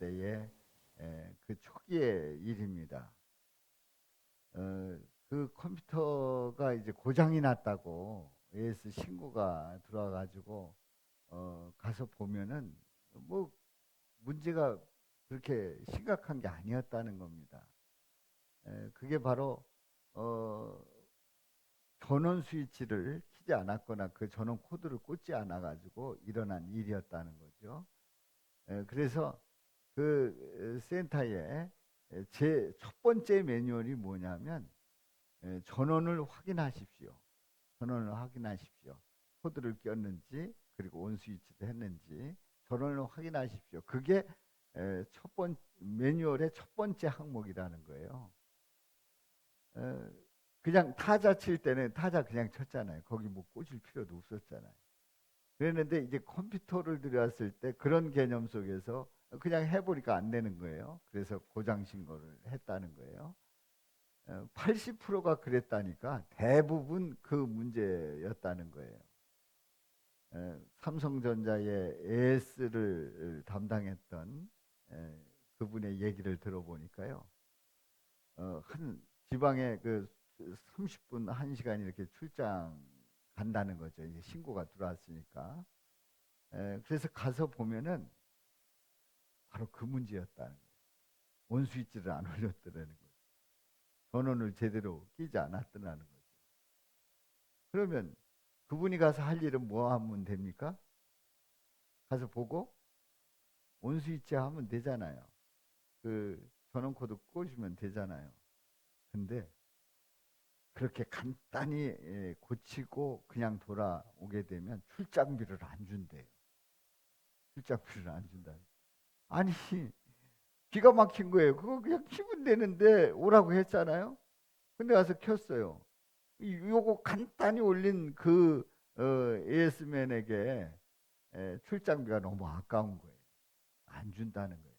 때의 그 초기의 일입니다. 그 컴퓨터가 이제 고장이 났다고 AS 신고가 들어와가지고 가서 보면은 뭐 문제가 그렇게 심각한 게 아니었다는 겁니다. 그게 바로 어, 전원 스위치를 키지 않았거나 그 전원 코드를 꽂지 않아 가지고 일어난 일이었다는 거죠. 그래서 그 센터에 제 첫 번째 매뉴얼이 뭐냐면 전원을 확인하십시오. 전원을 확인하십시오. 코드를 꼈는지 그리고 온 스위치도 했는지 전원을 확인하십시오. 그게 첫 번 매뉴얼의 첫 번째 항목이라는 거예요. 그냥 타자 칠 때는 타자 그냥 쳤잖아요. 거기 뭐 꽂을 필요도 없었잖아요. 그랬는데 이제 컴퓨터를 들여왔을 때 그런 개념 속에서 그냥 해보니까 안 되는 거예요. 그래서 고장 신고를 했다는 거예요. 80%가 그랬다니까 대부분 그 문제였다는 거예요. 삼성전자의 AS를 담당했던 그분의 얘기를 들어보니까요. 한 지방에 그 30분, 1시간 이렇게 출장 간다는 거죠. 이제 신고가 들어왔으니까. 그래서 가서 보면은 바로 그 문제였다는 거예요. 온 스위치를 안 올렸더라는 거죠. 전원을 제대로 끼지 않았더라는 거죠. 그러면 그분이 가서 할 일은 뭐 하면 됩니까? 가서 보고 온 스위치 하면 되잖아요. 그 전원 코드 꽂으면 되잖아요. 근데 그렇게 간단히 고치고 그냥 돌아오게 되면 출장비를 안 준대요. 출장비를 안 준다. 아니, 기가 막힌 거예요. 그거 그냥 키면 되는데 오라고 했잖아요. 근데 와서 켰어요. 요거 간단히 올린 그 AS맨에게 출장비가 너무 아까운 거예요. 안 준다는 거예요.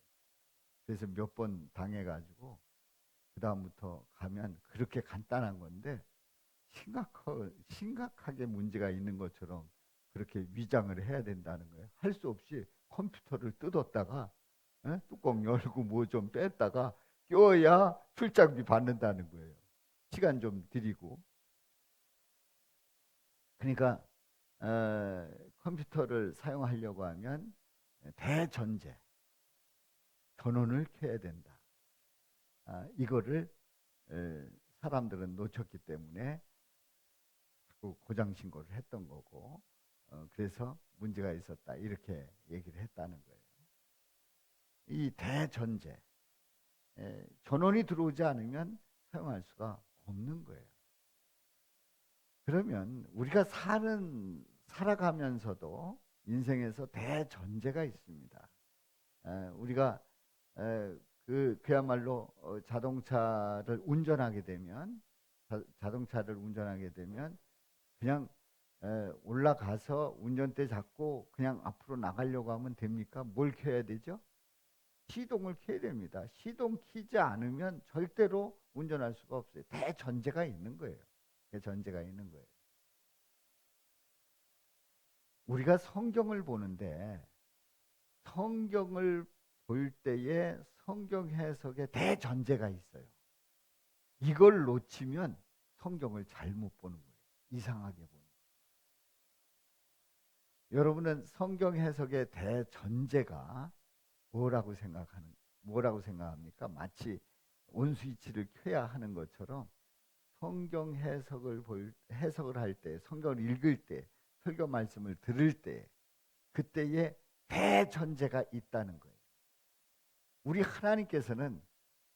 그래서 몇 번 당해가지고 그다음부터 가면 그렇게 간단한 건데 심각하게 문제가 있는 것처럼 그렇게 위장을 해야 된다는 거예요. 할 수 없이 컴퓨터를 뜯었다가 뚜껑 열고 뭐 좀 뺐다가 껴야 출장비 받는다는 거예요. 시간 좀 들이고. 그러니까 컴퓨터를 사용하려고 하면 대전제 전원을 켜야 된다. 이거를 사람들은 놓쳤기 때문에 자꾸 고장 신고를 했던 거고 그래서 문제가 있었다 이렇게 얘기를 했다는 거예요. 이 대전제 전원이 들어오지 않으면 사용할 수가 없는 거예요. 그러면 우리가 살아가면서도 인생에서 대전제가 있습니다. 우리가 그야말로 자동차를 운전하게 되면 자동차를 운전하게 되면 그냥 올라가서 운전대 잡고 그냥 앞으로 나가려고 하면 됩니까? 뭘 켜야 되죠? 시동을 켜야 됩니다. 시동 키지 않으면 절대로 운전할 수가 없어요. 대전제가 있는 거예요. 대전제가 있는 거예요. 우리가 성경을 보는데 성경을 볼 때에 성경 해석에 대전제가 있어요. 이걸 놓치면 성경을 잘못 보는 거예요. 이상하게 보는 거예요. 여러분은 성경 해석의 대전제가 뭐라고 생각합니까? 마치 온 스위치를 켜야 하는 것처럼 성경 해석을 할 때, 성경을 읽을 때, 설교 말씀을 들을 때, 그때에 대전제가 있다는 거예요. 우리 하나님께서는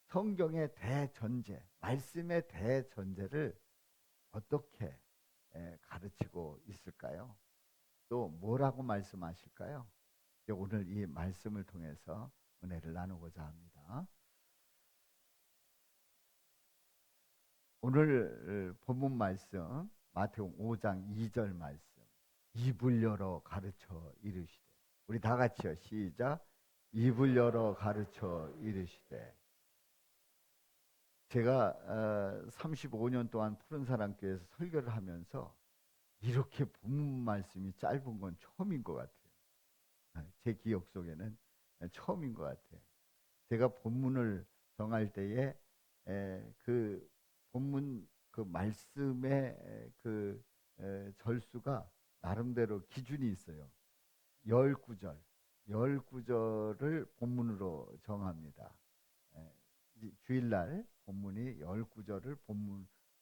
성경의 대전제, 말씀의 대전제를 어떻게 가르치고 있을까요? 또 뭐라고 말씀하실까요? 오늘 이 말씀을 통해서 은혜를 나누고자 합니다. 오늘 본문 말씀 마태복음 5장 2절 말씀 입을 열어 가르쳐 이르시되 우리 다 같이요 시작 입을 열어 가르쳐 이르시되 제가 35년 동안 푸른사랑 교회에서 설교를 하면서 이렇게 본문 말씀이 짧은 건 처음인 것 같아요. 제 기억 속에는 처음인 것 같아요. 제가 본문을 정할 때에 그 본문 그 말씀의 그 절수가 나름대로 기준이 있어요. 10구절, 10구절을 본문으로 정합니다. 주일날 본문이 10구절을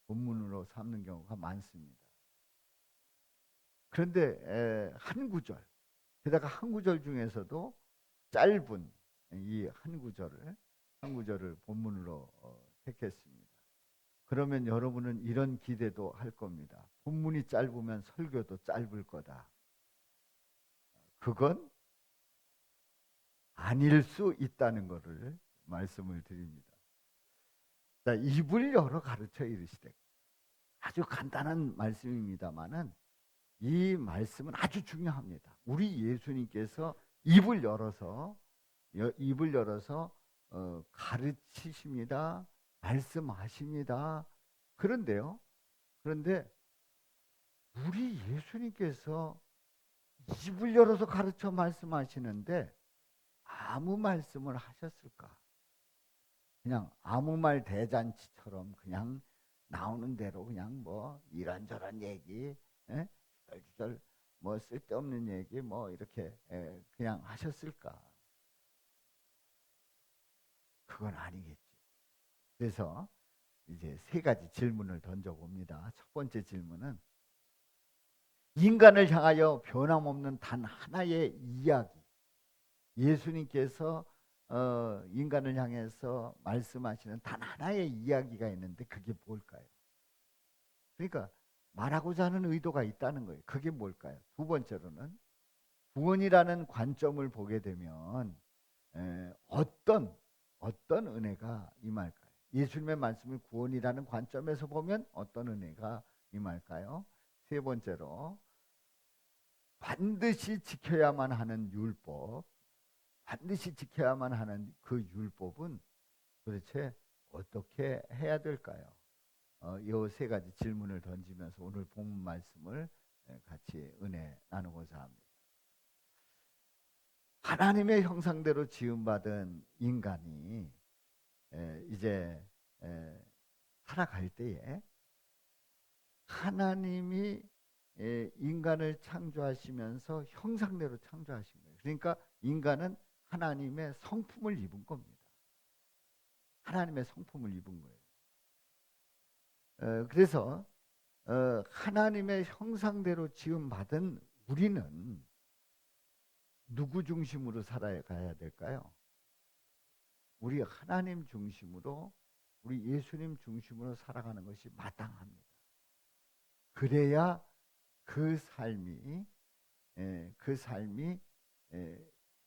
본문으로 삼는 경우가 많습니다. 그런데 한 구절, 게다가 한 구절 중에서도 짧은 이 한 구절을 본문으로 택했습니다. 그러면 여러분은 이런 기대도 할 겁니다. 본문이 짧으면 설교도 짧을 거다. 그건 아닐 수 있다는 것을 말씀을 드립니다. 자, 입을 열어 가르쳐 이르시되, 아주 간단한 말씀입니다만은 이 말씀은 아주 중요합니다. 우리 예수님께서 입을 열어서 가르치십니다. 말씀하십니다. 그런데 우리 예수님께서 입을 열어서 가르쳐 말씀하시는데 아무 말씀을 하셨을까? 그냥 아무 말 대잔치처럼 그냥 나오는 대로 그냥 뭐 이런저런 얘기, 주절주절 뭐 쓸데없는 얘기 뭐 이렇게 그냥 하셨을까? 그건 아니겠죠. 그래서 이제 세 가지 질문을 던져봅니다. 첫 번째 질문은 인간을 향하여 변함없는 단 하나의 이야기, 예수님께서 인간을 향해서 말씀하시는 단 하나의 이야기가 있는데 그게 뭘까요? 그러니까 말하고자 하는 의도가 있다는 거예요. 그게 뭘까요? 두 번째로는 구원이라는 관점을 보게 되면 어떤 은혜가 임할까요? 예수님의 말씀을 구원이라는 관점에서 보면 어떤 은혜가 임할까요? 세 번째로 반드시 지켜야만 하는 율법, 반드시 지켜야만 하는 그 율법은 도대체 어떻게 해야 될까요? 이 세 가지 질문을 던지면서 오늘 본문 말씀을 같이 은혜 나누고자 합니다. 하나님의 형상대로 지음받은 인간이 이제 살아갈 때에 하나님이 인간을 창조하시면서 형상대로 창조하신 거예요. 그러니까 인간은 하나님의 성품을 입은 겁니다. 하나님의 성품을 입은 거예요. 그래서 하나님의 형상대로 지음받은 우리는 누구 중심으로 살아가야 될까요? 우리 하나님 중심으로, 우리 예수님 중심으로 살아가는 것이 마땅합니다. 그래야 그 삶이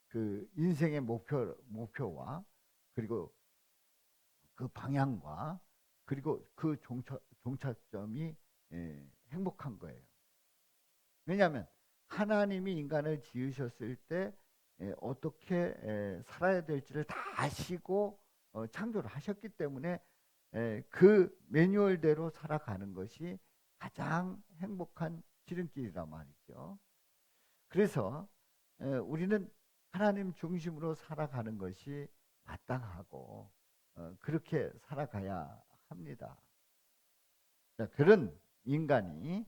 그 인생의 목표와 그리고 그 방향과 그리고 그 종착점이 행복한 거예요. 왜냐하면 하나님이 인간을 지으셨을 때 어떻게 살아야 될지를 다 아시고 창조를 하셨기 때문에 그 매뉴얼대로 살아가는 것이 가장 행복한 지름길이란 말이죠. 그래서 우리는 하나님 중심으로 살아가는 것이 마땅하고 그렇게 살아가야 합니다. 자, 그런 인간이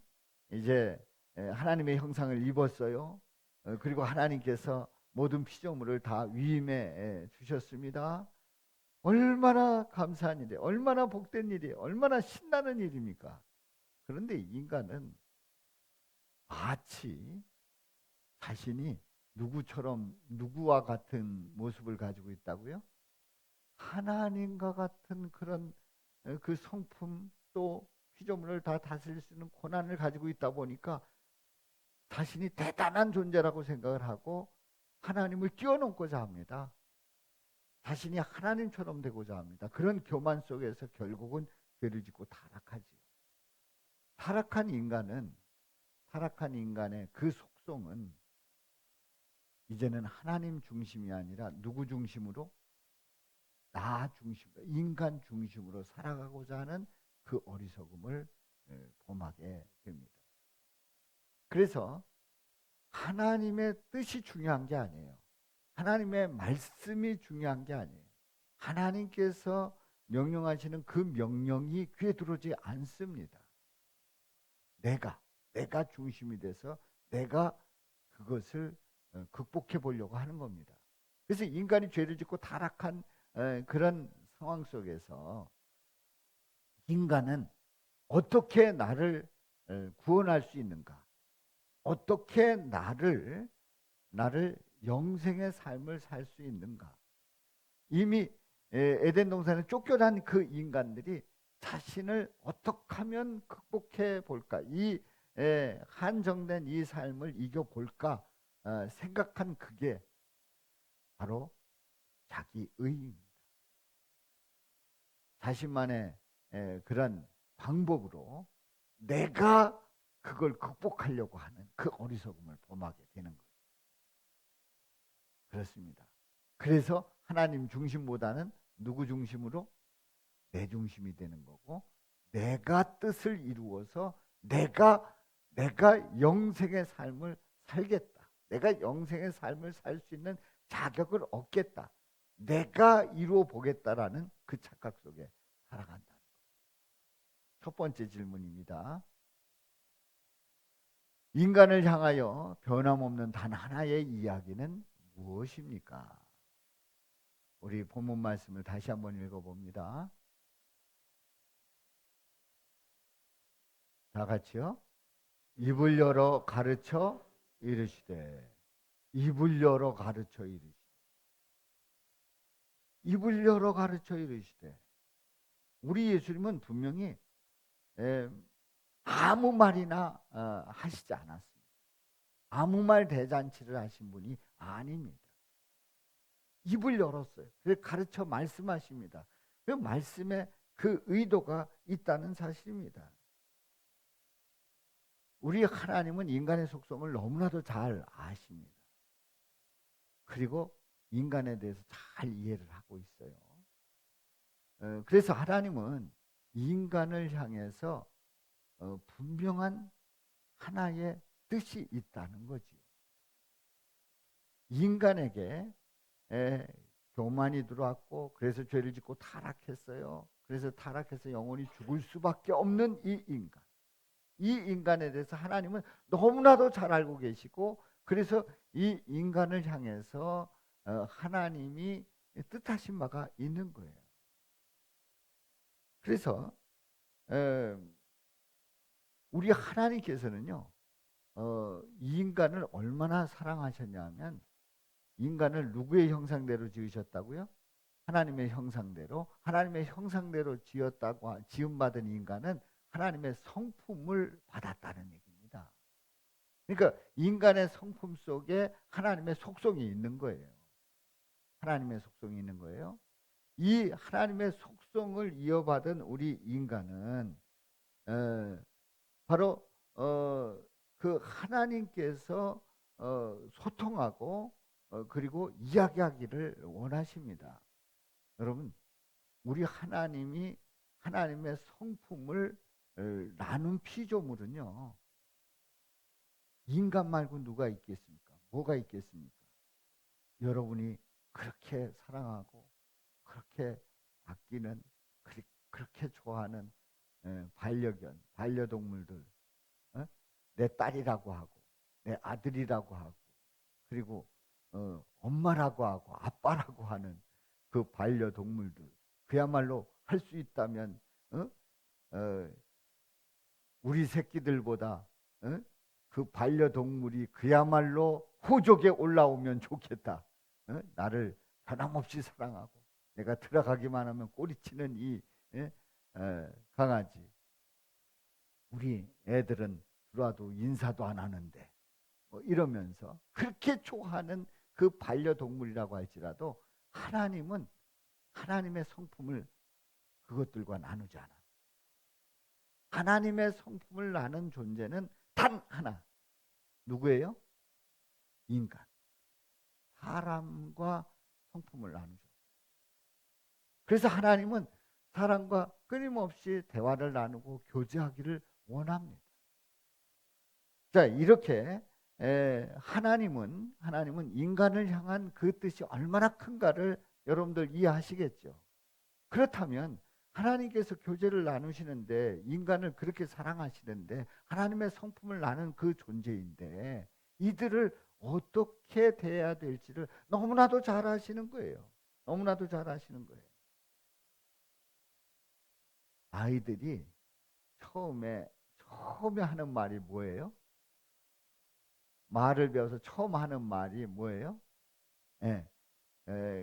이제 하나님의 형상을 입었어요. 그리고 하나님께서 모든 피조물을 다 위임해 주셨습니다. 얼마나 감사한 일이에요. 얼마나 복된 일이에요. 얼마나 신나는 일입니까? 그런데 인간은 마치 자신이 누구와 같은 모습을 가지고 있다고요? 하나님과 같은 그런 그 성품 또 피조물을 다 다스릴 수 있는 권한을 가지고 있다 보니까 자신이 대단한 존재라고 생각을 하고 하나님을 뛰어넘고자 합니다. 자신이 하나님처럼 되고자 합니다. 그런 교만 속에서 결국은 죄를 짓고 타락하지요. 타락한 인간의 그 속성은 이제는 하나님 중심이 아니라 누구 중심으로? 나 중심으로, 인간 중심으로 살아가고자 하는 그 어리석음을 범하게 됩니다. 그래서 하나님의 뜻이 중요한 게 아니에요. 하나님의 말씀이 중요한 게 아니에요. 하나님께서 명령하시는 그 명령이 귀에 들어오지 않습니다. 내가 중심이 돼서 내가 그것을 극복해 보려고 하는 겁니다. 그래서 인간이 죄를 짓고 타락한 그런 상황 속에서 인간은 어떻게 나를 구원할 수 있는가? 어떻게 나를 영생의 삶을 살 수 있는가? 이미 에덴 동산에 쫓겨난 그 인간들이 자신을 어떻게 하면 극복해 볼까? 이 한정된 이 삶을 이겨 볼까? 생각한 그게 바로 자기의입니다. 자신만의 그런 방법으로 내가 그걸 극복하려고 하는 그 어리석음을 범하게 되는 거예요. 그렇습니다. 그래서 하나님 중심보다는 누구 중심으로? 내 중심이 되는 거고, 내가 뜻을 이루어서 내가 영생의 삶을 살겠다. 내가 영생의 삶을 살 수 있는 자격을 얻겠다. 내가 이루어 보겠다라는 그 착각 속에 살아간다는 거예요. 첫 번째 질문입니다. 인간을 향하여 변함없는 단 하나의 이야기는 무엇입니까? 우리 본문 말씀을 다시 한번 읽어봅니다. 다 같이요. 입을 열어 가르쳐 이르시되. 입을 열어 가르쳐 이르시되. 입을 열어 가르쳐 이르시되. 우리 예수님은 분명히 아무 말이나 하시지 않았습니다. 아무 말 대잔치를 하신 분이 아닙니다. 입을 열었어요. 그래서 가르쳐 말씀하십니다. 그 말씀에 그 의도가 있다는 사실입니다. 우리 하나님은 인간의 속성을 너무나도 잘 아십니다. 그리고 인간에 대해서 잘 이해를 하고 있어요. 그래서 하나님은 인간을 향해서 분명한 하나의 뜻이 있다는 거지요. 인간에게 교만이 들어왔고 그래서 죄를 짓고 타락했어요. 그래서 타락해서 영원히 죽을 수밖에 없는 이 인간. 이 인간에 대해서 하나님은 너무나도 잘 알고 계시고 그래서 이 인간을 향해서 하나님이 뜻하신 바가 있는 거예요. 그래서 우리 하나님께서는요, 이 인간을 얼마나 사랑하셨냐면 인간을 누구의 형상대로 지으셨다고요? 하나님의 형상대로. 하나님의 형상대로 지었다고 지음받은 인간은 하나님의 성품을 받았다는 얘기입니다. 그러니까 인간의 성품 속에 하나님의 속성이 있는 거예요. 하나님의 속성이 있는 거예요. 이 하나님의 속성을 이어받은 우리 인간은 바로 그 하나님께서 소통하고 그리고 이야기하기를 원하십니다. 여러분, 우리 하나님이 하나님의 성품을 나눈 피조물은요, 인간 말고 누가 있겠습니까? 뭐가 있겠습니까? 여러분이 그렇게 사랑하고 그렇게 아끼는 그렇게 좋아하는 반려동물들, 내 딸이라고 하고 내 아들이라고 하고 그리고 엄마라고 하고 아빠라고 하는 그 반려동물들, 그야말로 할 수 있다면 우리 새끼들보다 그 반려동물이 그야말로 호족에 올라오면 좋겠다. 나를 변함없이 사랑하고 내가 들어가기만 하면 꼬리치는 이 강아지. 우리 애들은 들어와도 인사도 안 하는데 이러면서 그렇게 좋아하는 그 반려동물이라고 할지라도 하나님은 하나님의 성품을 그것들과 나누지 않아. 하나님의 성품을 나눈 존재는 단 하나. 누구예요? 인간. 사람과 성품을 나누죠. 그래서 하나님은 사람과 끊임없이 대화를 나누고 교제하기를 원합니다. 자, 이렇게 하나님은 인간을 향한 그 뜻이 얼마나 큰가를 여러분들 이해하시겠죠? 그렇다면 하나님께서 교제를 나누시는데, 인간을 그렇게 사랑하시는데, 하나님의 성품을 나눈 그 존재인데 이들을 어떻게 대해야 될지를 너무나도 잘 아시는 거예요. 너무나도 잘 아시는 거예요. 아이들이 처음에 하는 말이 뭐예요? 말을 배워서 처음 하는 말이 뭐예요? 예,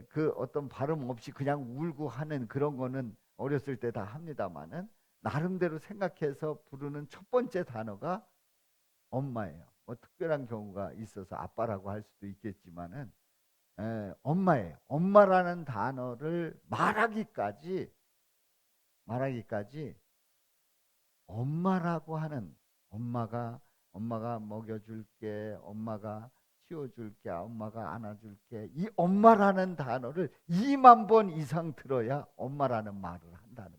그 어떤 발음 없이 그냥 울고 하는 그런 거는 어렸을 때 다 합니다만은, 나름대로 생각해서 부르는 첫 번째 단어가 엄마예요. 뭐 특별한 경우가 있어서 아빠라고 할 수도 있겠지만은, 엄마예요. 엄마라는 단어를 말하기까지 엄마라고 하는, 엄마가 먹여줄게, 엄마가 치워줄게, 엄마가 안아줄게, 이 엄마라는 단어를 2만 번 이상 들어야 엄마라는 말을 한다는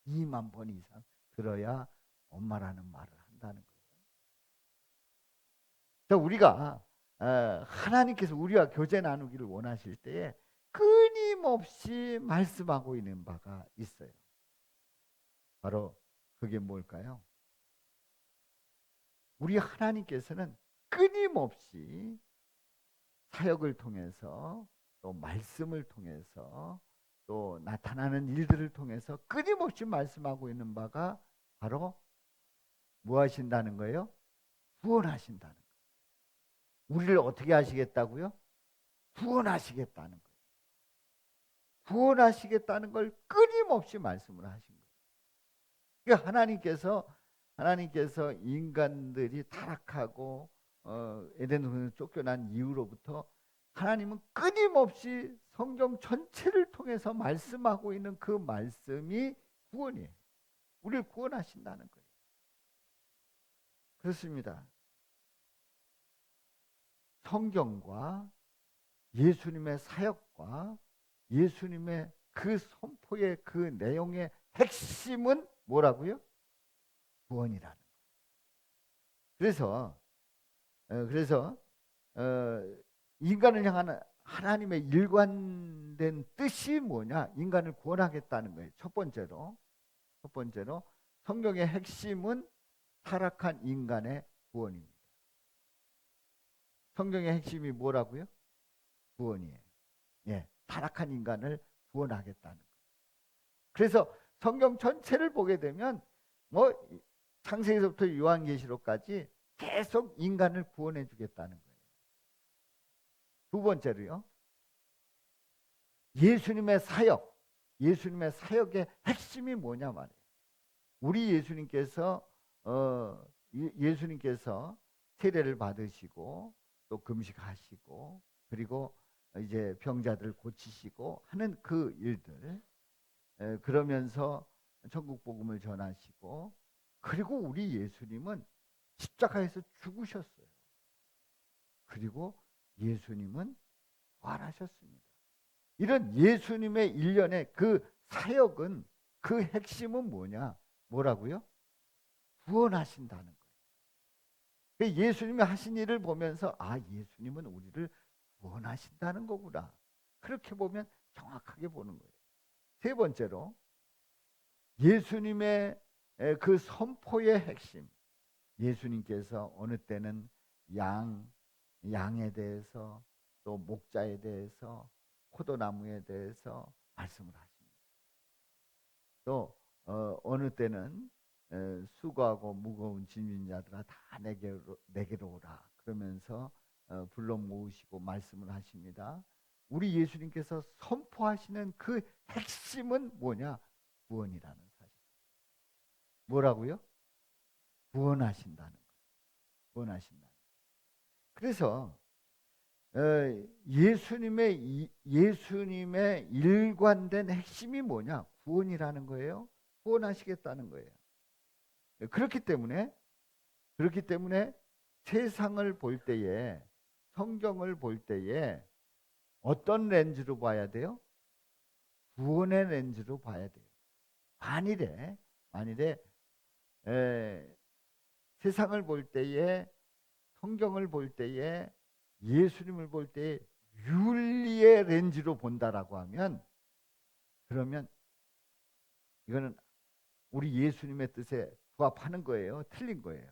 거예요. 2만 번 이상 들어야 엄마라는 말을 한다는 거예요. 자, 우리가 하나님께서 우리와 교제 나누기를 원하실 때에 끊임없이 말씀하고 있는 바가 있어요. 바로 그게 뭘까요? 우리 하나님께서는 끊임없이 사역을 통해서, 또 말씀을 통해서, 또 나타나는 일들을 통해서 끊임없이 말씀하고 있는 바가 바로 뭐 하신다는 거예요? 구원하신다는 거예요. 우리를 어떻게 하시겠다고요? 구원하시겠다는 거예요. 구원하시겠다는 걸 끊임없이 말씀을 하신 거예요. 그러니까 하나님께서 인간들이 타락하고 에덴 동산에서 쫓겨난 이후로부터 하나님은 끊임없이 성경 전체를 통해서 말씀하고 있는 그 말씀이 구원이에요. 우리를 구원하신다는 거예요. 그렇습니다. 성경과 예수님의 사역과 예수님의 그 선포의 그 내용의 핵심은 뭐라고요? 구원이라는 거예요. 그래서 인간을 향한 하나님의 일관된 뜻이 뭐냐? 인간을 구원하겠다는 거예요. 첫 번째로 성경의 핵심은 타락한 인간의 구원입니다. 성경의 핵심이 뭐라고요? 구원이에요. 예, 타락한 인간을 구원하겠다는 거예요. 그래서 성경 전체를 보게 되면 뭐 창세기서부터 요한계시록까지 계속 인간을 구원해 주겠다는 거예요. 두 번째로요, 예수님의 사역의 핵심이 뭐냐 말이에요. 우리 예수님께서 세례를 받으시고 또 금식하시고, 그리고 이제 병자들 고치시고 하는 그 일들, 그러면서 천국 복음을 전하시고, 그리고 우리 예수님은 십자가에서 죽으셨어요. 그리고 예수님은 부활하셨습니다. 이런 예수님의 일련의 그 사역은, 그 핵심은 뭐라고요? 구원하신다는 거예요. 예수님이 하신 일을 보면서 예수님은 우리를 구원하신다는 거구나. 그렇게 보면 정확하게 보는 거예요. 세 번째로, 예수님의 그 선포의 핵심. 예수님께서 어느 때는 양에 대해서, 또 목자에 대해서, 포도나무에 대해서 말씀을 하십니다. 또 어느 때는 수고하고 무거운 짐진 자들아 다 내게로 오라 그러면서 불러 모으시고 말씀을 하십니다. 우리 예수님께서 선포하시는 그 핵심은 뭐냐? 구원이라는 사실. 뭐라고요? 구원하신다는 거예요. 구원하신다는 거예요. 그래서 예수님의 일관된 핵심이 뭐냐? 구원이라는 거예요. 구원하시겠다는 거예요. 그렇기 때문에 세상을 볼 때에, 성경을 볼 때에 어떤 렌즈로 봐야 돼요? 구원의 렌즈로 봐야 돼요. 만일에 세상을 볼 때에, 성경을 볼 때에, 예수님을 볼 때에 윤리의 렌즈로 본다라고 하면, 그러면 이거는 우리 예수님의 뜻에 부합하는 거예요? 틀린 거예요?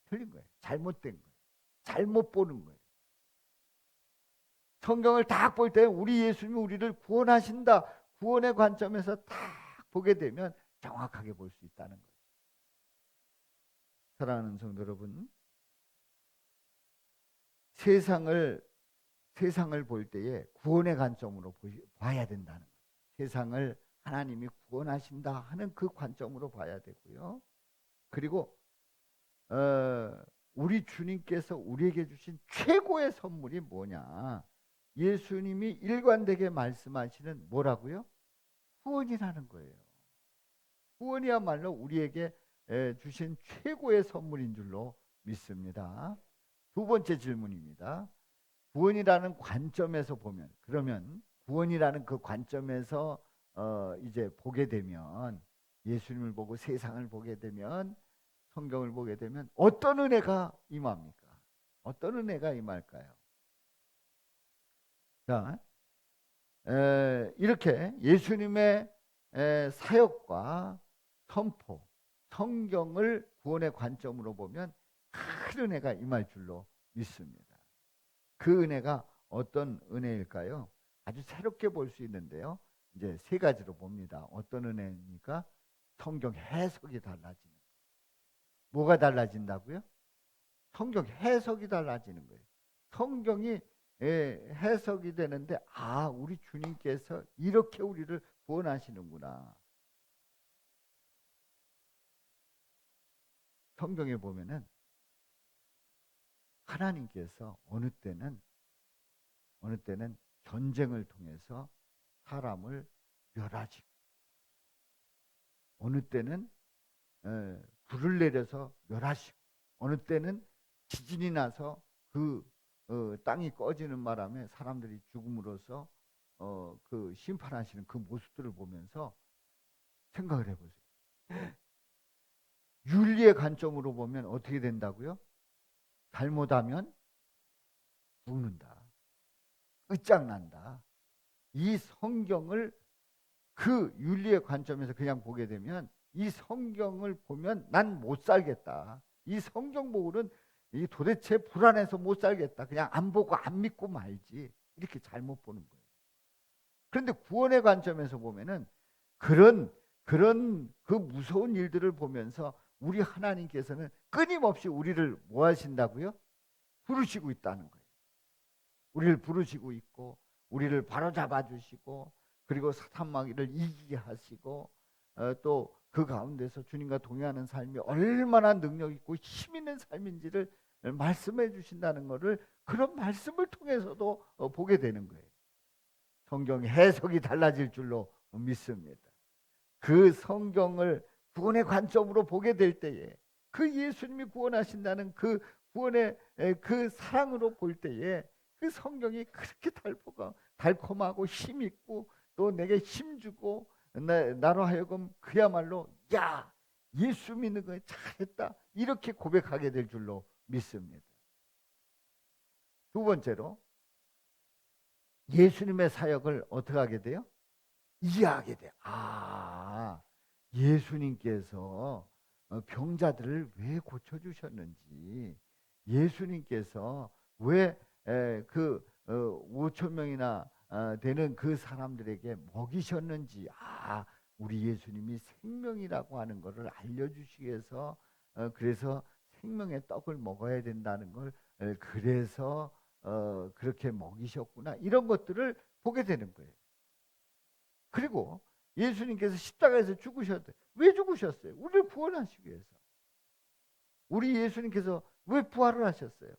틀린 거예요. 잘못된 거예요. 잘못 보는 거예요. 성경을 딱 볼 때 우리 예수님이 우리를 구원하신다, 구원의 관점에서 딱 보게 되면 정확하게 볼 수 있다는 거예요. 사랑하는 성도 여러분, 세상을 볼 때에 구원의 관점으로 봐야 된다는 거예요. 세상을 하나님이 구원하신다 하는 그 관점으로 봐야 되고요. 그리고 우리 주님께서 우리에게 주신 최고의 선물이 뭐냐? 예수님이 일관되게 말씀하시는 뭐라고요? 구원이라는 거예요. 구원이야말로 우리에게 주신 최고의 선물인 줄로 믿습니다. 두 번째 질문입니다. 구원이라는 관점에서 보면, 그러면 구원이라는 그 관점에서 이제 보게 되면, 예수님을 보고 세상을 보게 되면, 성경을 보게 되면 어떤 은혜가 임합니까? 어떤 은혜가 임할까요? 자, 이렇게 예수님의 사역과 선포, 성경을 구원의 관점으로 보면 큰 은혜가 임할 줄로 믿습니다. 그 은혜가 어떤 은혜일까요? 아주 새롭게 볼 수 있는데요. 이제 세 가지로 봅니다. 어떤 은혜입니까? 성경 해석이 달라지는. 뭐가 달라진다고요? 성경 해석이 달라지는 거예요. 성경이 해석이 되는데, 아, 우리 주님께서 이렇게 우리를 구원하시는구나. 성경에 보면은 하나님께서 어느 때는 전쟁을 통해서 사람을 멸하시고, 어느 때는 불을 내려서 멸하시고, 어느 때는 지진이 나서 그 땅이 꺼지는 바람에 사람들이 죽음으로써 그 심판하시는 그 모습들을 보면서 생각을 해보세요. 윤리의 관점으로 보면 어떻게 된다고요? 잘못하면 죽는다, 끝장난다. 이 성경을 그 윤리의 관점에서 그냥 보게 되면, 이 성경을 보면 난 못 살겠다, 이 성경 보고는 이 도대체 불안해서 못 살겠다, 그냥 안 보고 안 믿고 말지, 이렇게 잘못 보는 거예요. 그런데 구원의 관점에서 보면은 그런 그 무서운 일들을 보면서 우리 하나님께서는 끊임없이 우리를 뭐 하신다고요? 부르시고 있다는 거예요. 우리를 부르시고 있고, 우리를 바로잡아 주시고, 그리고 사탄 마귀를 이기게 하시고, 또 그 가운데서 주님과 동행하는 삶이 얼마나 능력 있고 힘 있는 삶인지를 말씀해 주신다는 것을, 그런 말씀을 통해서도 보게 되는 거예요. 성경 해석이 달라질 줄로 믿습니다. 그 성경을 구원의 관점으로 보게 될 때에, 그 예수님이 구원하신다는 그 구원의 그 사랑으로 볼 때에, 그 성경이 그렇게 달콤하고 힘있고, 또 내게 힘주고, 나로 하여금 그야말로 야, 예수 믿는 거 잘했다, 이렇게 고백하게 될 줄로 믿습니다. 두 번째로, 예수님의 사역을 어떻게 하게 돼요? 이해하게 돼요. 아, 예수님께서 병자들을 왜 고쳐주셨는지, 예수님께서 왜 그 5천 명이나 되는 그 사람들에게 먹이셨는지, 아, 우리 예수님이 생명이라고 하는 것을 알려주시기 위해서, 그래서 생명의 떡을 먹어야 된다는 걸, 그래서 그렇게 먹이셨구나, 이런 것들을 보게 되는 거예요. 그리고 예수님께서 십자가에서 죽으셨대. 왜 죽으셨어요? 우리를 구원하시기 위해서. 우리 예수님께서 왜 부활을 하셨어요?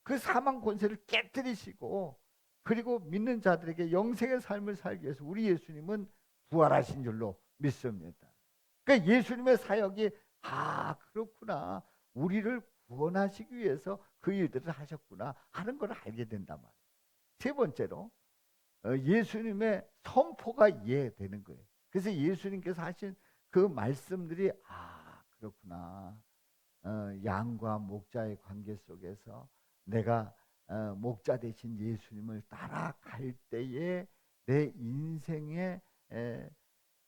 그 사망 권세를 깨뜨리시고, 그리고 믿는 자들에게 영생의 삶을 살기 위해서 우리 예수님은 부활하신 줄로 믿습니다. 그러니까 예수님의 사역이, 아, 그렇구나, 우리를 구원하시기 위해서 그 일들을 하셨구나 하는 걸 알게 된단 말이에요. 세 번째로, 예수님의 선포가 이해되는 거예요. 그래서 예수님께서 하신 그 말씀들이, 아, 그렇구나, 양과 목자의 관계 속에서 내가 목자 되신 예수님을 따라갈 때에 내 인생의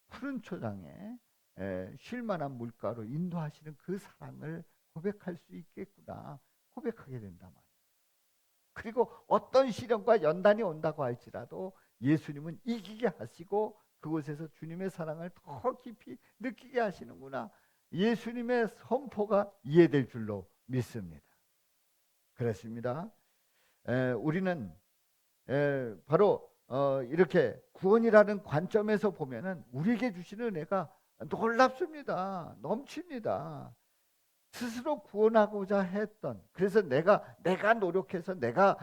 푸른 초장에 쉴만한 물가로 인도하시는 그 사랑을 고백할 수 있겠구나 고백하게 된단 말이에요. 그리고 어떤 시련과 연단이 온다고 할지라도 예수님은 이기게 하시고 그곳에서 주님의 사랑을 더 깊이 느끼게 하시는구나. 예수님의 선포가 이해될 줄로 믿습니다. 그렇습니다. 우리는 바로 이렇게 구원이라는 관점에서 보면은 우리에게 주시는 은혜가 놀랍습니다. 넘칩니다. 스스로 구원하고자 했던, 그래서 내가 노력해서 내가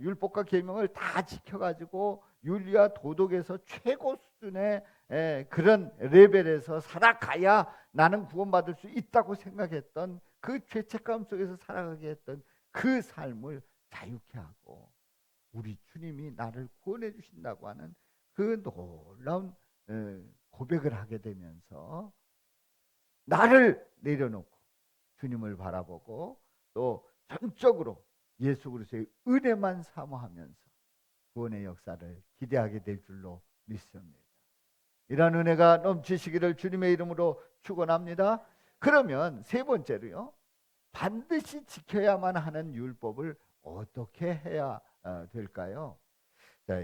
율법과 계명을 다 지켜가지고 윤리와 도덕에서 최고 수준의 그런 레벨에서 살아가야 나는 구원받을 수 있다고 생각했던 그 죄책감 속에서 살아가게 했던 그 삶을 자유케 하고 우리 주님이 나를 구원해 주신다고 하는 그 놀라운 고백을 하게 되면서 나를 내려놓고 주님을 바라보고 또 전적으로 예수 그리스도의 은혜만 사모하면서 구원의 역사를 기대하게 될 줄로 믿습니다. 이런 은혜가 넘치시기를 주님의 이름으로 축원합니다. 그러면 세 번째로요, 반드시 지켜야만 하는 율법을 어떻게 해야 될까요? 자,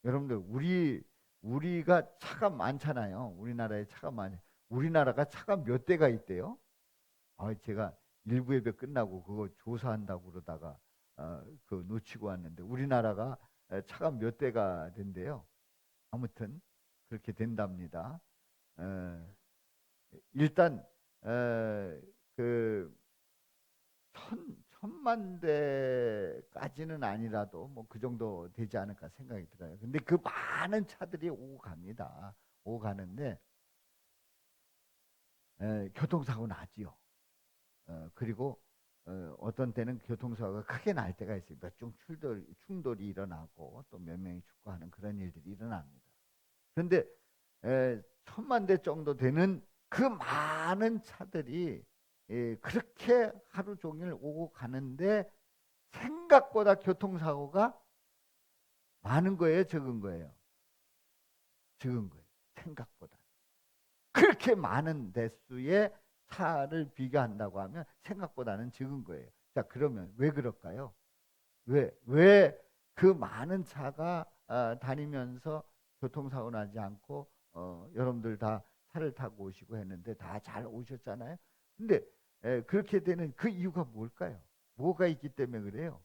여러분들 우리가 차가 많잖아요. 우리나라에 차가 많아요. 우리나라가 차가 몇 대가 있대요? 제가 일부 예배 끝나고 그거 조사한다고 그러다가 그 놓치고 왔는데 우리나라가 차가 몇 대가 된대요. 아무튼 그렇게 된답니다. 일단 그 천만 대까지는 아니라도 뭐 그 정도 되지 않을까 생각이 들어요. 근데 그 많은 차들이 오고 갑니다. 오고 가는데 교통사고 나지요. 그리고 어떤 때는 교통사고가 크게 날 때가 있어요. 몇 중 충돌이 일어나고 또 몇 명이 죽고 하는 그런 일들이 일어납니다. 그런데 1000만 대 정도 되는 그 많은 차들이 그렇게 하루 종일 오고 가는데 생각보다 교통사고가 많은 거예요, 적은 거예요? 적은 거예요. 생각보다. 그렇게 많은 대수의 차를 비교한다고 하면 생각보다는 적은 거예요. 자, 그러면 왜 그럴까요? 왜 그 많은 차가 다니면서 교통사고 나지 않고 여러분들 다 차를 타고 오시고 했는데 다 잘 오셨잖아요. 근데 그렇게 되는 그 이유가 뭘까요? 뭐가 있기 때문에 그래요?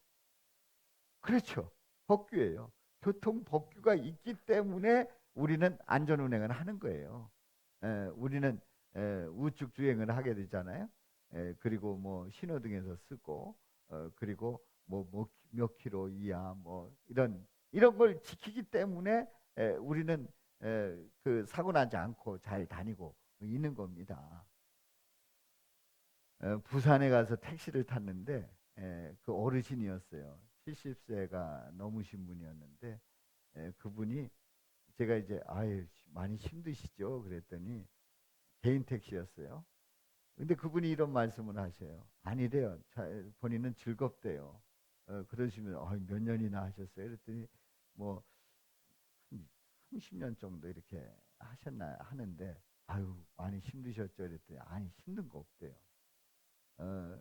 그렇죠. 법규예요. 교통 법규가 있기 때문에 우리는 안전운행을 하는 거예요. 우리는 우측 주행을 하게 되잖아요. 그리고 뭐 신호등에서 쓰고 그리고 뭐 몇 킬로 이하 뭐 이런 걸 지키기 때문에 우리는 그 사고 나지 않고 잘 다니고 있는 겁니다. 부산에 가서 택시를 탔는데 그 어르신이었어요. 70세가 넘으신 분이었는데 그분이 제가 이제 아유 많이 힘드시죠? 그랬더니 개인 택시였어요. 근데 그분이 이런 말씀을 하셔요. 아니래요. 본인은 즐겁대요. 그러시면 몇 년이나 하셨어요? 그랬더니 뭐 30년 정도 이렇게 하셨나 하는데 아유 많이 힘드셨죠? 그랬더니 아니 힘든 거 없대요. 어,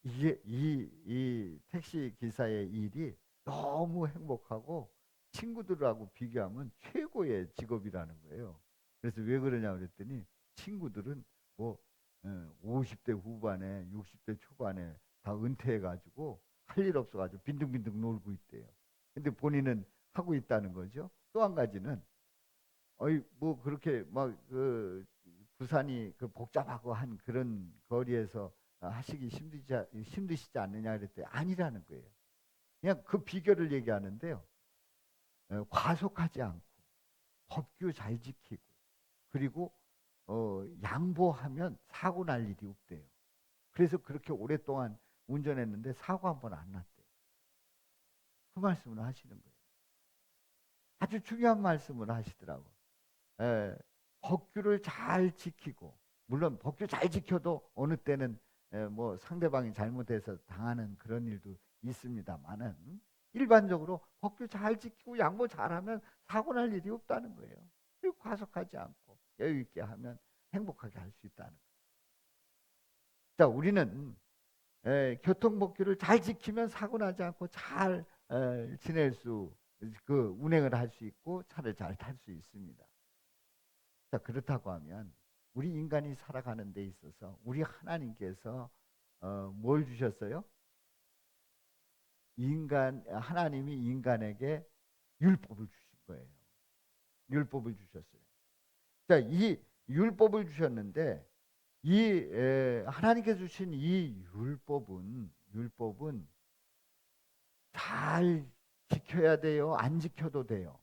이게 이 택시 기사의 일이 너무 행복하고 친구들하고 비교하면 최고의 직업이라는 거예요. 그래서 왜 그러냐 그랬더니 친구들은 뭐 50대 후반에 60대 초반에 다 은퇴해가지고 할 일 없어가지고 빈둥빈둥 놀고 있대요. 근데 본인은 하고 있다는 거죠. 또 한 가지는 뭐 그렇게 막 그 부산이 그 복잡하고 한 그런 거리에서 하시기 힘드시지 않느냐 그랬더니 아니라는 거예요. 그냥 그 비결을 얘기하는데요. 과속하지 않고 법규 잘 지키고 그리고 양보하면 사고 날 일이 없대요. 그래서 그렇게 오랫동안 운전했는데 사고 한 번 안 났대요. 그 말씀을 하시는 거예요. 아주 중요한 말씀을 하시더라고. 법규를 잘 지키고 물론 법규 잘 지켜도 어느 때는 뭐 상대방이 잘못해서 당하는 그런 일도 있습니다만은 일반적으로 법규 잘 지키고 양보 잘하면 사고 날 일이 없다는 거예요. 그리고 과속하지 않고 여유 있게 하면 행복하게 할 수 있다는 거예요. 자, 우리는 교통법규를 잘 지키면 사고 나지 않고 잘 지낼 수, 그 운행을 할 수 있고 차를 잘 탈 수 있습니다. 자, 그렇다고 하면 우리 인간이 살아가는 데 있어서 우리 하나님께서 뭘 주셨어요? 하나님이 인간에게 율법을 주신 거예요. 율법을 주셨어요. 자, 이 율법을 주셨는데 하나님께서 주신 이 율법은 잘 지켜야 돼요? 안 지켜도 돼요?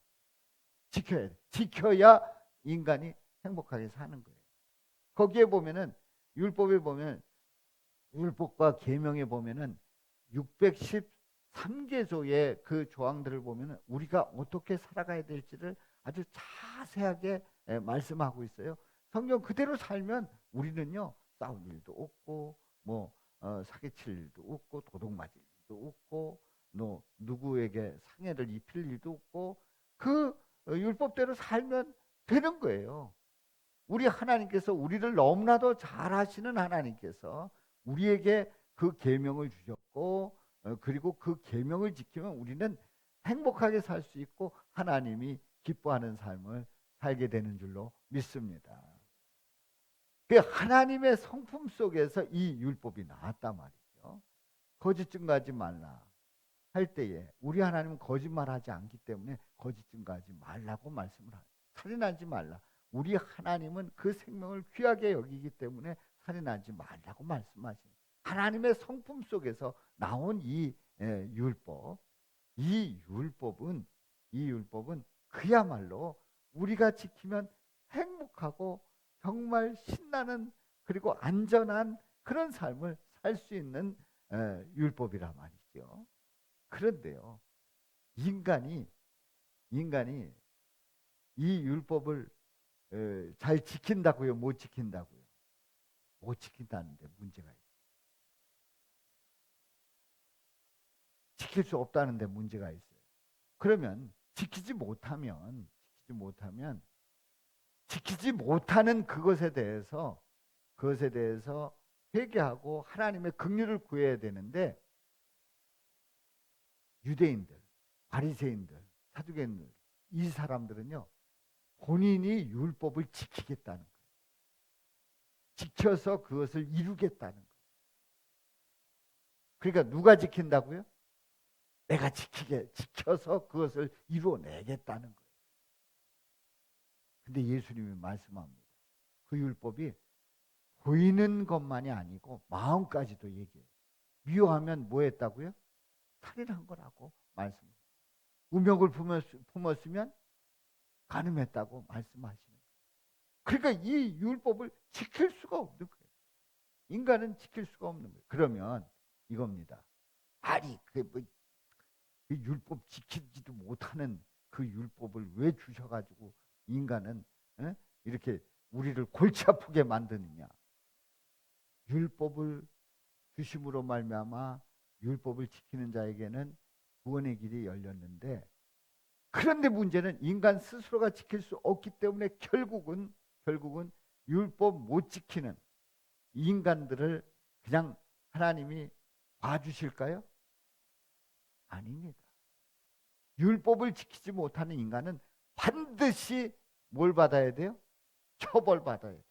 지켜야 돼. 지켜야 인간이 행복하게 사는 거예요. 거기에 보면은 율법에 보면 율법과 계명에 보면은 613개조의 그 조항들을 보면은 우리가 어떻게 살아가야 될지를 아주 자세하게 말씀하고 있어요. 성경 그대로 살면 우리는요 싸울 일도 없고 뭐 사기칠 일도 없고 도둑 맞을 일도 없고 누구에게 상해를 입힐 일도 없고 그 율법대로 살면 되는 거예요. 우리 하나님께서 우리를 너무나도 잘하시는 하나님께서 우리에게 그 계명을 주셨고 그리고 그 계명을 지키면 우리는 행복하게 살 수 있고 하나님이 기뻐하는 삶을 살게 되는 줄로 믿습니다. 그 하나님의 성품 속에서 이 율법이 나왔단 말이죠. 거짓 증거하지 말라 할 때에 우리 하나님은 거짓말하지 않기 때문에 거짓 증거하지 말라고 말씀을 하죠. 살인하지 말라. 우리 하나님은 그 생명을 귀하게 여기기 때문에 살인하지 말라고 말씀하십니다. 하나님의 성품 속에서 나온 이 율법, 이 율법은 그야말로 우리가 지키면 행복하고 정말 신나는 그리고 안전한 그런 삶을 살 수 있는 율법이라 말이죠. 그런데요, 인간이 이 율법을 잘 지킨다고요? 못 지킨다고요? 못 지킨다는데 문제가 있어요. 지킬 수 없다는데 문제가 있어요. 그러면 지키지 못하면 지키지 못하는 그것에 대해서 회개하고 하나님의 긍휼을 구해야 되는데 유대인들, 바리새인들, 사두개인들 이 사람들은요 본인이 율법을 지키겠다는 거예요. 지켜서 그것을 이루겠다는 거예요. 그러니까 누가 지킨다고요? 내가 지켜서 그것을 이루어내겠다는 거예요. 근데 예수님이 말씀합니다. 그 율법이 보이는 것만이 아니고 마음까지도 얘기해요. 미워하면 뭐 했다고요? 살인한 거라고 말씀해요. 우명을 품었으면 간음했다고 말씀하시는 거예요. 그러니까 이 율법을 지킬 수가 없는 거예요. 인간은 지킬 수가 없는 거예요. 그러면 이겁니다. 아니 그 율법 지키지도 못하는 그 율법을 왜 주셔가지고 인간은 이렇게 우리를 골치 아프게 만드느냐. 율법을 주심으로 말미암아 율법을 지키는 자에게는 구원의 길이 열렸는데 그런데 문제는 인간 스스로가 지킬 수 없기 때문에 결국은 율법 못 지키는 인간들을 그냥 하나님이 봐주실까요? 아닙니다. 율법을 지키지 못하는 인간은 반드시 뭘 받아야 돼요? 처벌받아야 돼요.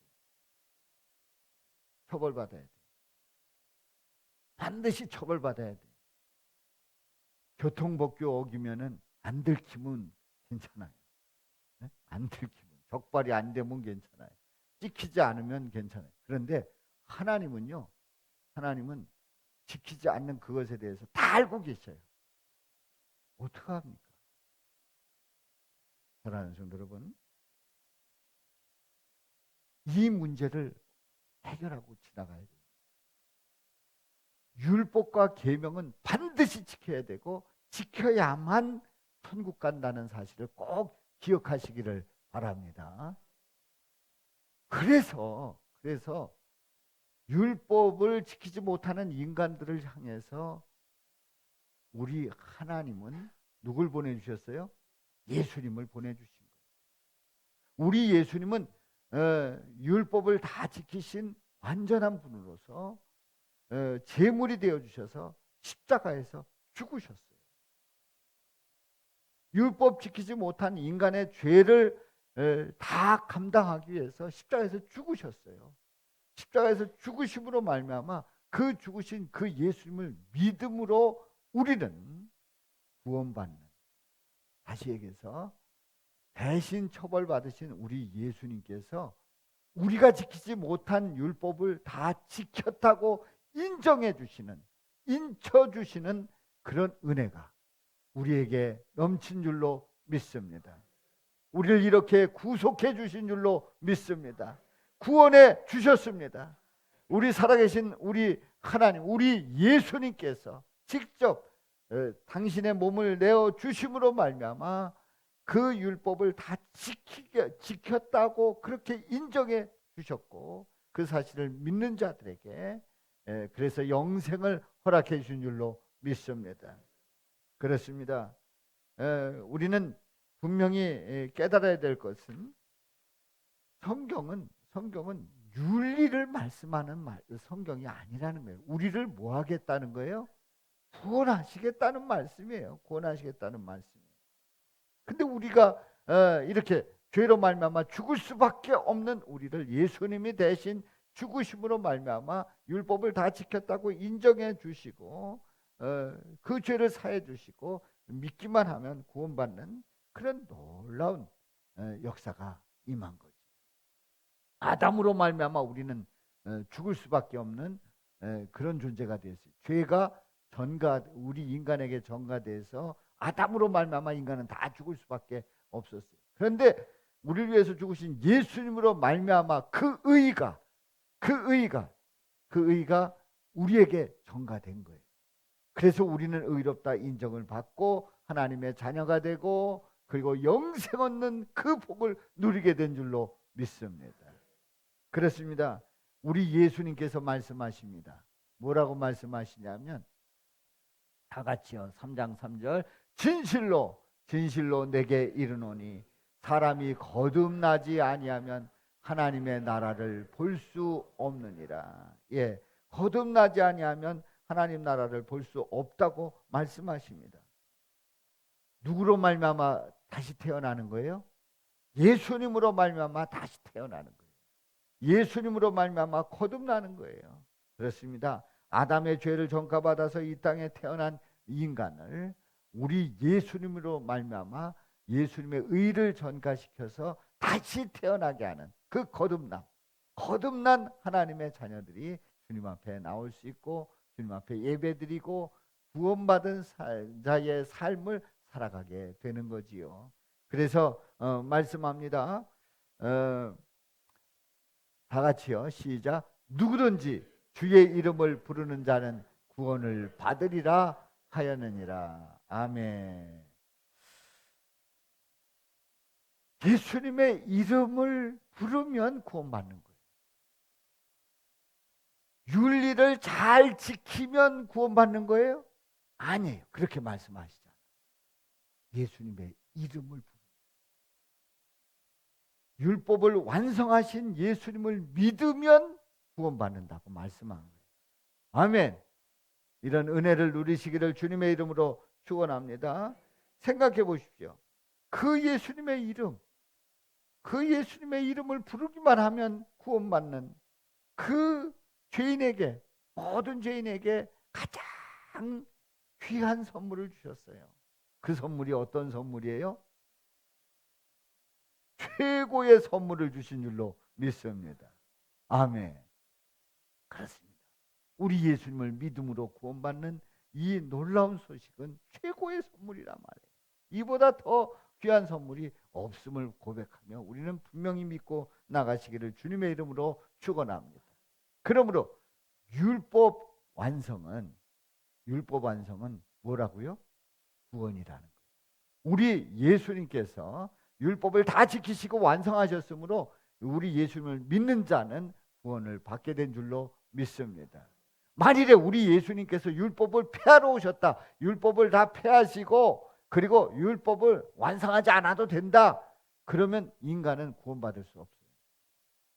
처벌받아야 돼요. 반드시 처벌받아야 돼요. 교통법규 어기면은 안 들키면 괜찮아요. 네? 안 들키면 적발이 안 되면 괜찮아요. 지키지 않으면 괜찮아요. 그런데 하나님은 지키지 않는 그것에 대해서 다 알고 계셔요. 어떡합니까? 사랑하는 성도 여러분, 이 문제를 해결하고 지나가야 돼요. 율법과 계명은 반드시 지켜야 되고 지켜야만 천국 간다는 사실을 꼭 기억하시기를 바랍니다. 그래서 율법을 지키지 못하는 인간들을 향해서 우리 하나님은 누굴 보내주셨어요? 예수님을 보내주신 거예요. 우리 예수님은 율법을 다 지키신 완전한 분으로서 제물이 되어주셔서 십자가에서 죽으셨어요. 율법 지키지 못한 인간의 죄를 다 감당하기 위해서 십자가에서 죽으셨어요. 십자가에서 죽으심으로 말미암아 그 죽으신 그 예수님을 믿음으로 우리는 구원받는, 다시 얘기해서 대신 처벌받으신 우리 예수님께서 우리가 지키지 못한 율법을 다 지켰다고 인정해 주시는, 인쳐 주시는 그런 은혜가 우리에게 넘친 줄로 믿습니다. 우리를 이렇게 구속해 주신 줄로 믿습니다. 구원해 주셨습니다. 우리 살아계신 우리 하나님, 우리 예수님께서 직접 당신의 몸을 내어 주심으로 말미암아 그 율법을 다 지켰다고 그렇게 인정해 주셨고, 그 사실을 믿는 자들에게 그래서 영생을 허락해 주신 줄로 믿습니다. 그렇습니다. 우리는 분명히 깨달아야 될 것은 성경은 윤리를 말씀하는 성경이 아니라는 거예요. 우리를 뭐 하겠다는 거예요? 구원하시겠다는 말씀이에요. 구원하시겠다는 말씀이에요. 근데 우리가 이렇게 죄로 말미암아 죽을 수밖에 없는 우리를 예수님이 대신 죽으심으로 말미암아 율법을 다 지켰다고 인정해 주시고 그 죄를 사해 주시고 믿기만 하면 구원받는 그런 놀라운 역사가 임한 거죠. 아담으로 말미암아 우리는 죽을 수밖에 없는 그런 존재가 되었어요. 죄가 우리 인간에게 전가돼서 아담으로 말미암아 인간은 다 죽을 수밖에 없었어요. 그런데 우리를 위해서 죽으신 예수님으로 말미암아 그 의가 우리에게 전가된 거예요. 그래서 우리는 의롭다 인정을 받고 하나님의 자녀가 되고 그리고 영생 얻는 그 복을 누리게 된 줄로 믿습니다. 그렇습니다. 우리 예수님께서 말씀하십니다. 뭐라고 말씀하시냐면 다 같이요. 3장 3절 진실로 내게 이르노니 사람이 거듭나지 아니하면 하나님의 나라를 볼 수 없느니라. 예, 거듭나지 아니하면 하나님 나라를 볼 수 없다고 말씀하십니다. 누구로 말미암아 다시 태어나는 거예요? 예수님으로 말미암아 다시 태어나는 거예요. 예수님으로 말미암아 거듭나는 거예요. 그렇습니다. 아담의 죄를 전가받아서 이 땅에 태어난 인간을 우리 예수님으로 말미암아 예수님의 의를 전가시켜서 다시 태어나게 하는 그 거듭난 하나님의 자녀들이 주님 앞에 나올 수 있고 주님 앞에 예배드리고 구원받은 자의 삶을 살아가게 되는 거지요. 그래서 말씀합니다. 다 같이요. 시작. 누구든지 주의 이름을 부르는 자는 구원을 받으리라 하였느니라. 아멘. 예수님의 이름을 부르면 구원받는 거예요. 윤리를 잘 지키면 구원받는 거예요? 아니에요. 그렇게 말씀하시잖아요. 예수님의 이름을 부르는 율법을 완성하신 예수님을 믿으면 구원받는다고 말씀한 거예요. 아멘. 이런 은혜를 누리시기를 주님의 이름으로 축원합니다. 생각해 보십시오. 그 예수님의 이름을 부르기만 하면 구원받는 그 죄인에게, 모든 죄인에게 가장 귀한 선물을 주셨어요. 그 선물이 어떤 선물이에요? 최고의 선물을 주신 줄로 믿습니다. 아멘. 그렇습니다. 우리 예수님을 믿음으로 구원받는 이 놀라운 소식은 최고의 선물이란 말이에요. 이보다 더 귀한 선물이 없음을 고백하며 우리는 분명히 믿고 나가시기를 주님의 이름으로 축원합니다. 그러므로 율법 완성은 뭐라고요? 구원이라는 거예요. 우리 예수님께서 율법을 다 지키시고 완성하셨으므로 우리 예수님을 믿는 자는 구원을 받게 된 줄로 믿습니다. 만일에 우리 예수님께서 율법을 폐하러 오셨다. 율법을 다 폐하시고 그리고 율법을 완성하지 않아도 된다. 그러면 인간은 구원받을 수 없어요.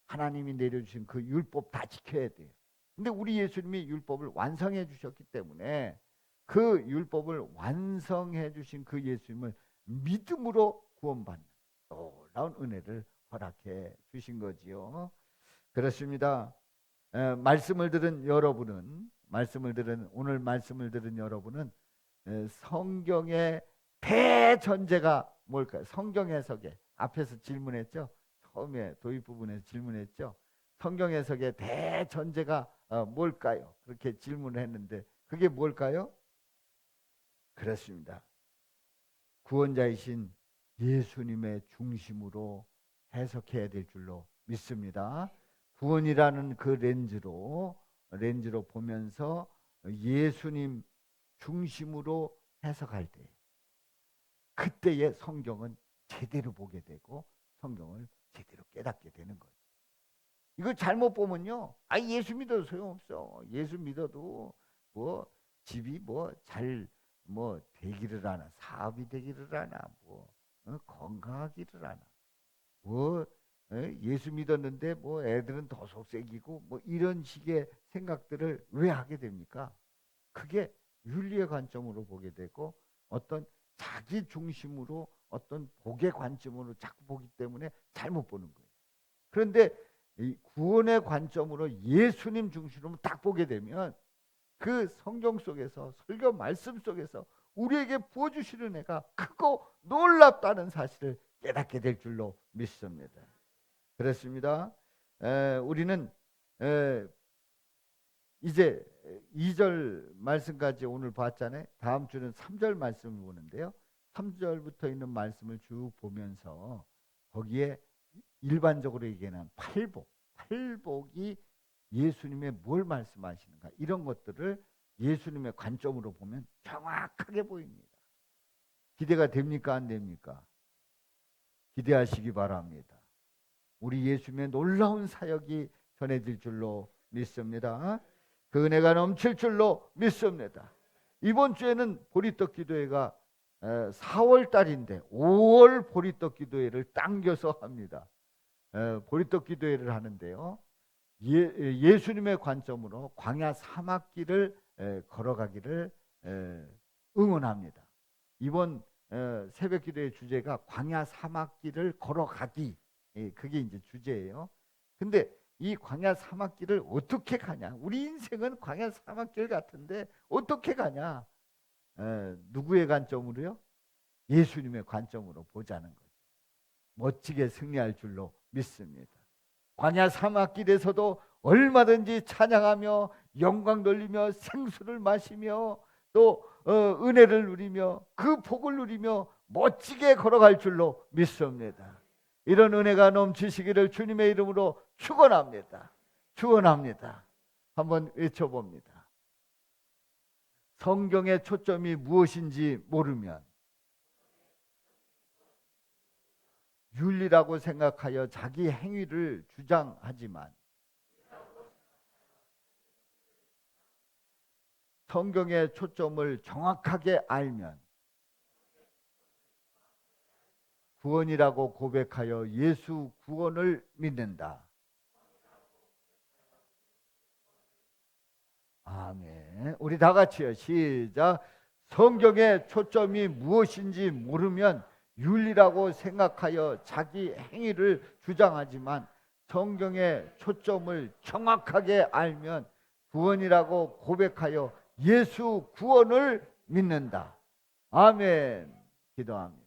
하나님이 내려주신 그 율법 다 지켜야 돼요. 근데 우리 예수님이 율법을 완성해 주셨기 때문에 그 율법을 완성해 주신 그 예수님을 믿음으로 구원받는 놀라운 은혜를 허락해 주신 거지요. 그렇습니다. 말씀을 들은 여러분은 오늘 말씀을 들은 여러분은 성경의 대전제가 뭘까요? 성경 해석에 앞에서 질문했죠. 처음에 도입 부분에서 질문했죠. 성경 해석의 대전제가 뭘까요? 그렇게 질문을 했는데 그게 뭘까요? 그렇습니다. 구원자이신 예수님의 중심으로 해석해야 될 줄로 믿습니다. 구원이라는 그 렌즈로 보면서 예수님 중심으로 해석할 때 그때의 성경은 제대로 보게 되고 성경을 제대로 깨닫게 되는 거죠. 이걸 잘못 보면요, 예수 믿어도 소용없어. 예수 믿어도 뭐 집이 잘 되기를 하나, 사업이 되기를 하나, 건강하기를 하나, 예수 믿었는데 애들은 더 속색이고 이런 식의 생각들을 왜 하게 됩니까? 그게 윤리의 관점으로 보게 되고 어떤 자기 중심으로 어떤 복의 관점으로 자꾸 보기 때문에 잘못 보는 거예요. 그런데 이 구원의 관점으로 예수님 중심으로 딱 보게 되면 그 성경 속에서 설교 말씀 속에서 우리에게 부어주시는 은혜가 크고 놀랍다는 사실을 깨닫게 될 줄로 믿습니다. 그렇습니다. 우리는 이제 2절 말씀까지 오늘 봤잖아요. 다음 주는 3절 말씀을 보는데요. 3절부터 있는 말씀을 쭉 보면서 거기에 일반적으로 얘기하는 팔복이 예수님의 뭘 말씀하시는가 이런 것들을 예수님의 관점으로 보면 정확하게 보입니다. 기대가 됩니까? 안 됩니까? 기대하시기 바랍니다. 우리 예수님의 놀라운 사역이 전해질 줄로 믿습니다. 그 은혜가 넘칠 줄로 믿습니다. 이번 주에는 보리떡 기도회가 4월 달인데 5월 보리떡 기도회를 당겨서 합니다. 보리떡 기도회를 하는데요. 예수님의 관점으로 광야 사막길을 걸어가기를 응원합니다. 이번 새벽 기도의 주제가 광야 사막길을 걸어가기, 그게 이제 주제예요. 근데 이 광야 사막길을 어떻게 가냐? 우리 인생은 광야 사막길 같은데 어떻게 가냐? 누구의 관점으로요? 예수님의 관점으로 보자는 거죠. 멋지게 승리할 줄로 믿습니다. 광야 사막길에서도 얼마든지 찬양하며 영광 돌리며 생수를 마시며 또 은혜를 누리며 그 복을 누리며 멋지게 걸어갈 줄로 믿습니다. 이런 은혜가 넘치시기를 주님의 이름으로 축원합니다. 축원합니다. 한번 외쳐봅니다. 성경의 초점이 무엇인지 모르면 윤리라고 생각하여 자기 행위를 주장하지만 성경의 초점을 정확하게 알면 구원이라고 고백하여 예수 구원을 믿는다. 아멘. 우리 다 같이요. 시작. 성경의 초점이 무엇인지 모르면 윤리라고 생각하여 자기 행위를 주장하지만 성경의 초점을 정확하게 알면 구원이라고 고백하여 예수 구원을 믿는다. 아멘. 기도합니다.